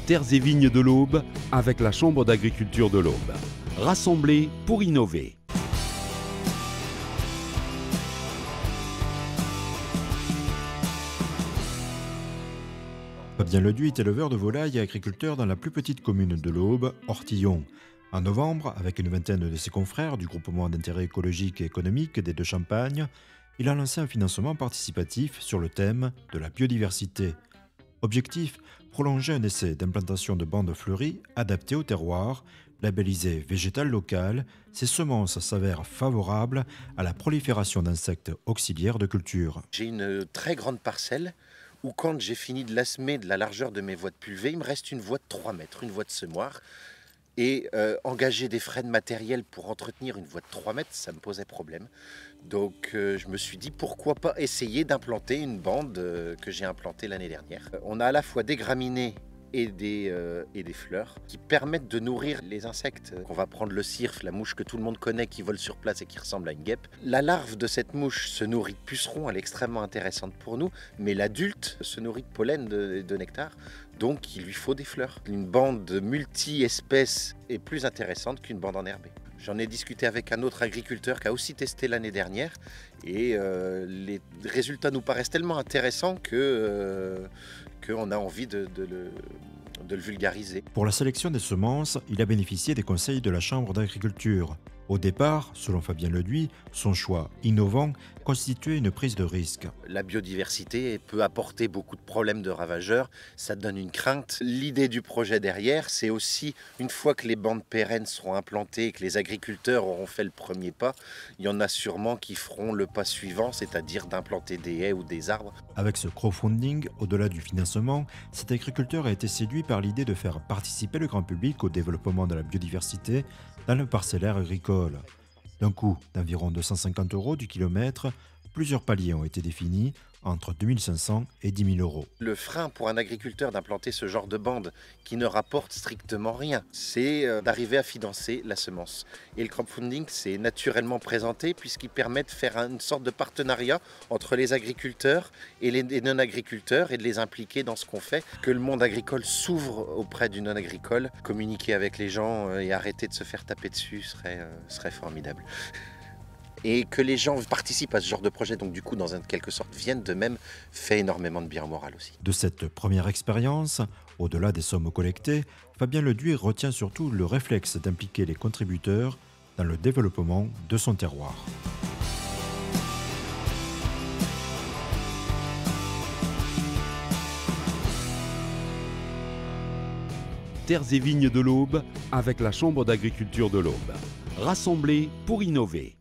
Terres et vignes de l'Aube avec la Chambre d'agriculture de l'Aube. Rassemblés pour innover. Fabien Leduy est éleveur de volailles et agriculteur dans la plus petite commune de l'Aube, Ortillon. En novembre, avec une vingtaine de ses confrères du groupement d'intérêt écologique et économique des Deux-Champagnes, il a lancé un financement participatif sur le thème de la biodiversité. Objectif, prolonger un essai d'implantation de bandes fleuries adaptées au terroir, labellisé végétal local. Ces semences s'avèrent favorables à la prolifération d'insectes auxiliaires de culture. J'ai une très grande parcelle où quand j'ai fini de l'assemer de la largeur de mes voies de pulvée, il me reste une voie de 3 mètres, une voie de semoir. Et engager des frais de matériel pour entretenir une voie de 3 mètres, ça me posait problème. Donc je me suis dit pourquoi pas essayer d'implanter une bande que j'ai implantée l'année dernière. On a à la fois des graminées et des fleurs qui permettent de nourrir les insectes. On va prendre le cirfe, la mouche que tout le monde connaît qui vole sur place et qui ressemble à une guêpe. La larve de cette mouche se nourrit de pucerons, elle est extrêmement intéressante pour nous, mais l'adulte se nourrit de pollen, de nectar, donc il lui faut des fleurs. Une bande multi-espèces est plus intéressante qu'une bande enherbée. J'en ai discuté avec un autre agriculteur qui a aussi testé l'année dernière et les résultats nous paraissent tellement intéressants qu'on a envie de le vulgariser. Pour la sélection des semences, il a bénéficié des conseils de la Chambre d'agriculture. Au départ, selon Fabien Leduy, son choix innovant constituait une prise de risque. La biodiversité peut apporter beaucoup de problèmes de ravageurs, ça donne une crainte. L'idée du projet derrière, c'est aussi, une fois que les bandes pérennes seront implantées et que les agriculteurs auront fait le premier pas, il y en a sûrement qui feront le pas suivant, c'est-à-dire d'implanter des haies ou des arbres. Avec ce crowdfunding, au-delà du financement, cet agriculteur a été séduit par l'idée de faire participer le grand public au développement de la biodiversité dans le parcellaire agricole. D'un coût d'environ 250 € du kilomètre, plusieurs paliers ont été définis entre 2 500 et 10 000 €. Le frein pour un agriculteur d'implanter ce genre de bande qui ne rapporte strictement rien, c'est d'arriver à financer la semence. Et le crowdfunding s'est naturellement présenté puisqu'il permet de faire une sorte de partenariat entre les agriculteurs et les non-agriculteurs et de les impliquer dans ce qu'on fait. Que le monde agricole s'ouvre auprès du non-agricole, communiquer avec les gens et arrêter de se faire taper dessus serait formidable. Et que les gens participent à ce genre de projet, donc du coup, dans quelque sorte, viennent d'eux-mêmes, fait énormément de bien au moral aussi. De cette première expérience, au-delà des sommes collectées, Fabien Leduy retient surtout le réflexe d'impliquer les contributeurs dans le développement de son terroir. Terres et vignes de l'Aube avec la Chambre d'agriculture de l'Aube. Rassemblés pour innover.